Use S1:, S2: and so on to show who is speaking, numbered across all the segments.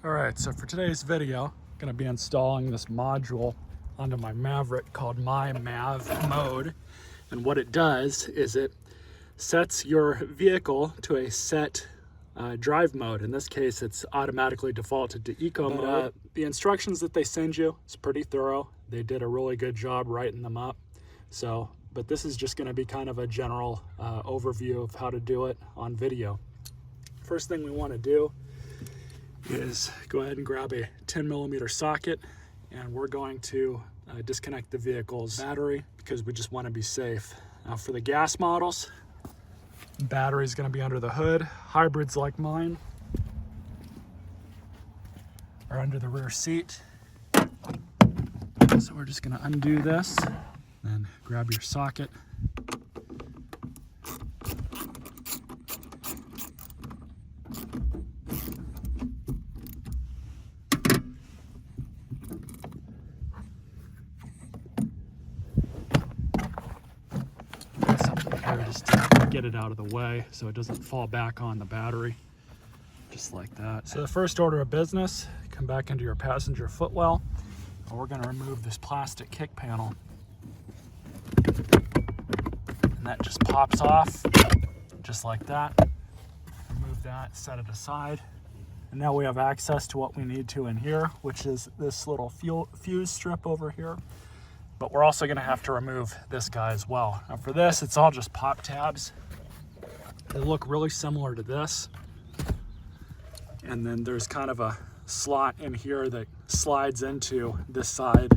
S1: Alright, so for today's video, I'm going to be installing this module onto my Maverick called MyMavMode. And what it does is it sets your vehicle to a set drive mode. In this case, it's automatically defaulted to eco mode. The instructions that they send you is pretty thorough. They did a really good job writing them up. But this is just going to be kind of a general overview of how to do it on video. First thing we want to do is go ahead and grab a 10mm socket, and we're going to disconnect the vehicle's battery because we just want to be safe. Now for the gas models, the battery is going to be under the hood. Hybrids like mine are under the rear seat. So we're just going to undo this and grab your socket. Just to get it out of the way so it doesn't fall back on the battery, just like that. So the first order of business, come back into your passenger footwell, and we're going to remove this plastic kick panel. And that just pops off, just like that. Remove that, set it aside. And now we have access to what we need to in here, which is this little fuse strip over here. But we're also going to have to remove this guy as well. Now for this, it's all just pop tabs. They look really similar to this. And then there's kind of a slot in here that slides into this side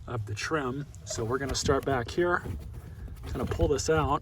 S1: of the trim. So we're going to start back here, kind of pull this out.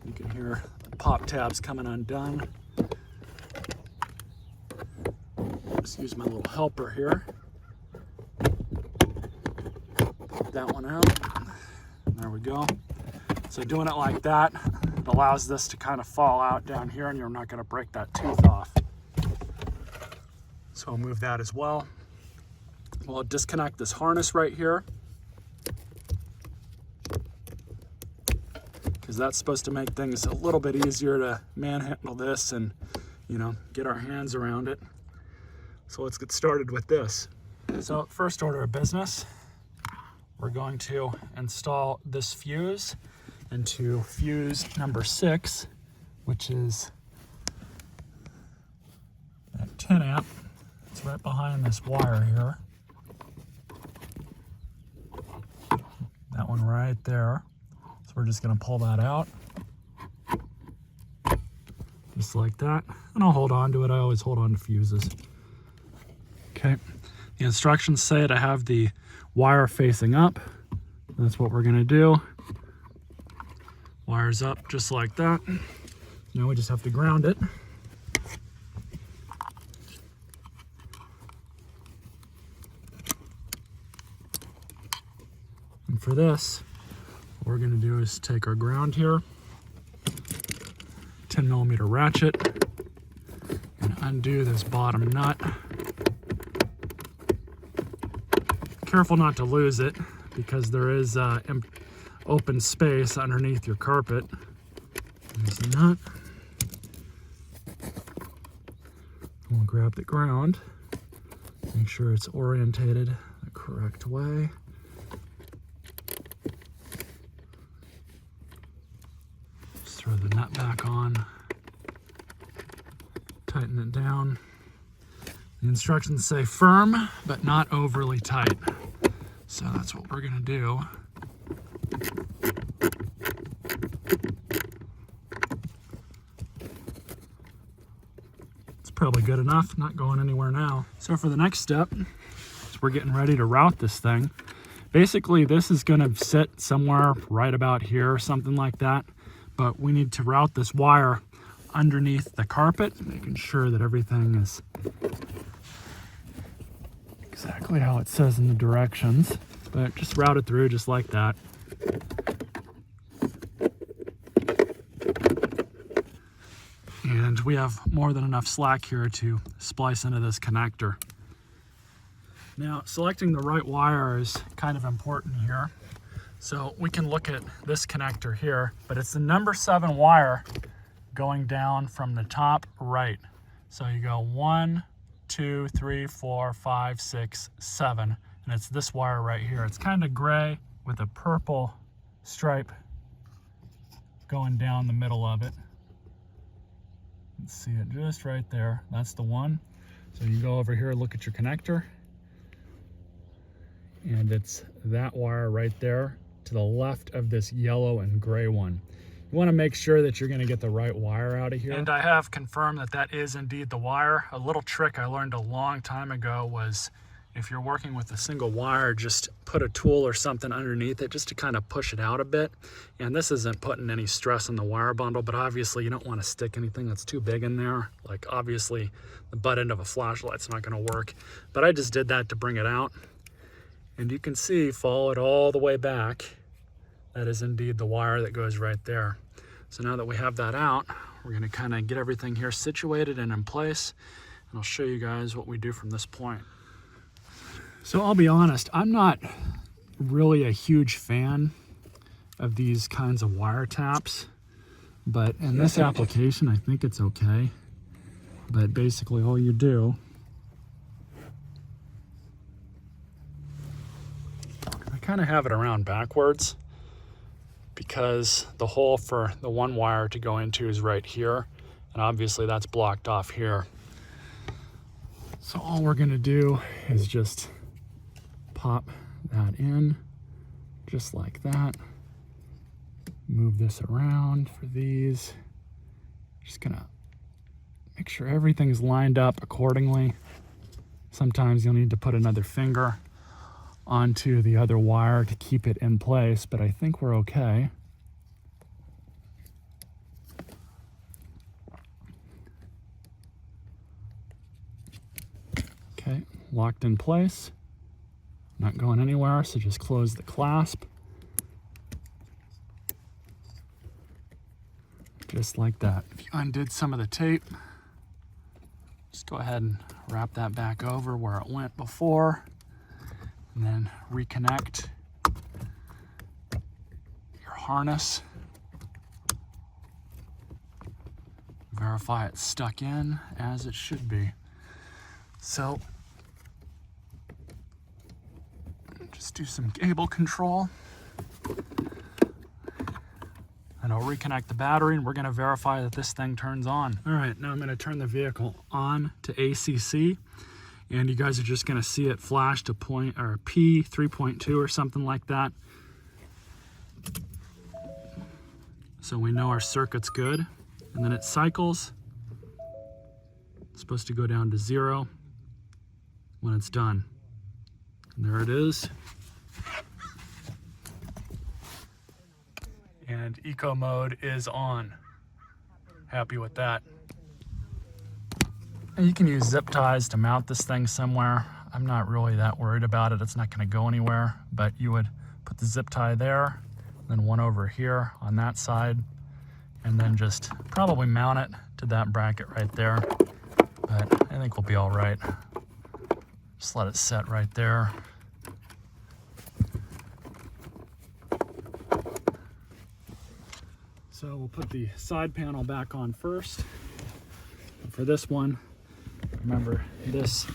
S1: You can hear the pop tabs coming undone. Just use my little helper here. Pop that one out. There we go. So doing it like that, it allows this to kind of fall out down here and you're not going to break that tooth off. So I'll move that as well. We'll disconnect this harness right here, because that's supposed to make things a little bit easier to manhandle this and, get our hands around it. So let's get started with this. So first order of business, we're going to install this fuse into fuse number 6, which is that 10 amp. It's right behind this wire here. That one right there. So we're just gonna pull that out. Just like that. And I'll hold on to it. I always hold on to fuses. Okay, the instructions say to have the wire facing up. That's what we're gonna do. Wires up just like that. Now we just have to ground it. And for this, what we're gonna do is take our ground here, 10mm ratchet, and undo this bottom nut. Careful not to lose it, because there is open space underneath your carpet. There's the nut. We'll grab the ground, make sure it's orientated the correct way. Just throw the nut back on, tighten it down. The instructions say firm, but not overly tight. So that's what we're gonna do. It's probably good enough, not going anywhere now. So for the next step, we're getting ready to route this thing. Basically, this is gonna sit somewhere right about here, something like that. But we need to route this wire underneath the carpet, making sure that everything is exactly how it says in the directions, but just route it through just like that. And we have more than enough slack here to splice into this connector. Now, selecting the right wire is kind of important here. So we can look at this connector here, but it's the number 7 wire going down from the top right. So you go 1, 2, 3, 4, 5, 6, 7, and it's this wire right here. It's kind of gray with a purple stripe going down the middle of it. Let's see it just right there. That's the one. So you go over here, look at your connector, and it's that wire right there to the left of this yellow and gray one. You want to make sure that you're going to get the right wire out of here. And I have confirmed that that is indeed the wire. A little trick I learned a long time ago was if you're working with a single wire, just put a tool or something underneath it just to kind of push it out a bit. And this isn't putting any stress on the wire bundle, but obviously you don't want to stick anything that's too big in there. Like obviously the butt end of a flashlight's not going to work, but I just did that to bring it out. And you can see, follow it all the way back. That is indeed the wire that goes right there. So now that we have that out, we're going to kind of get everything here situated and in place, and I'll show you guys what we do from this point. So I'll be honest, I'm not really a huge fan of these kinds of wire taps, but in this application I think it's okay. But basically all you do, I kind of have it around backwards because the hole for the one wire to go into is right here, and obviously that's blocked off here. So all we're going to do is just pop that in just like that. Move this around for these. Just gonna make sure everything's lined up accordingly. Sometimes you'll need to put another finger onto the other wire to keep it in place, but I think we're okay. Okay, locked in place. Not going anywhere, so just close the clasp. Just like that. If you undid some of the tape, just go ahead and wrap that back over where it went before, and then reconnect your harness. Verify it's stuck in as it should be. So just do some cable control, and I'll reconnect the battery, and we're going to verify that this thing turns on. All right, now I'm going to turn the vehicle on to ACC, and you guys are just going to see it flash to point or P 3.2 or something like that. So we know our circuit's good, and then it cycles. It's supposed to go down to 0 when it's done. And there it is. And eco mode is on. Happy with that. And you can use zip ties to mount this thing somewhere. I'm not really that worried about it. It's not going to go anywhere, but you would put the zip tie there, then one over here on that side, and then just probably mount it to that bracket right there. But I think we'll be all right. Just let it set right there. So we'll put the side panel back on first. And for this one, remember this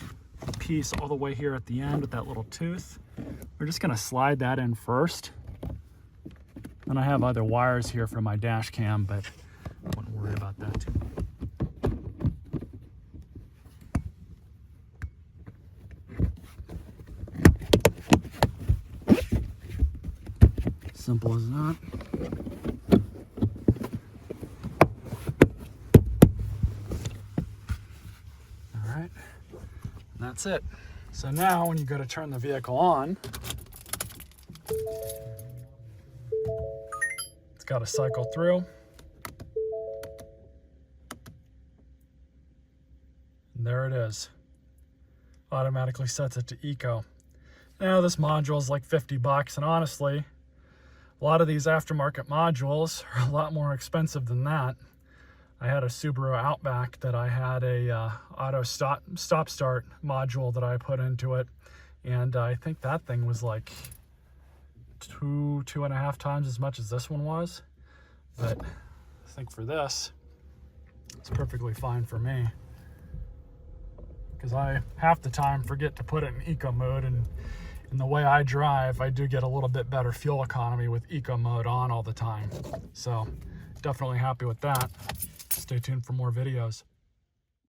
S1: piece all the way here at the end with that little tooth. We're just gonna slide that in first. And I have other wires here for my dash cam, but I wouldn't worry about that too much. Simple as that. All right, and that's it. So now when you go to turn the vehicle on, it's got to cycle through. And there it is. Automatically sets it to eco. Now this module is like 50 bucks, and honestly, a lot of these aftermarket modules are a lot more expensive than that. I had a Subaru Outback that I had a auto stop-start module that I put into it, and I think that thing was like two and a half times as much as this one was. But I think for this, it's perfectly fine for me. Because I, half the time, forget to put it in eco mode, and in the way I drive, I do get a little bit better fuel economy with eco mode on all the time. So definitely happy with that. Stay tuned for more videos.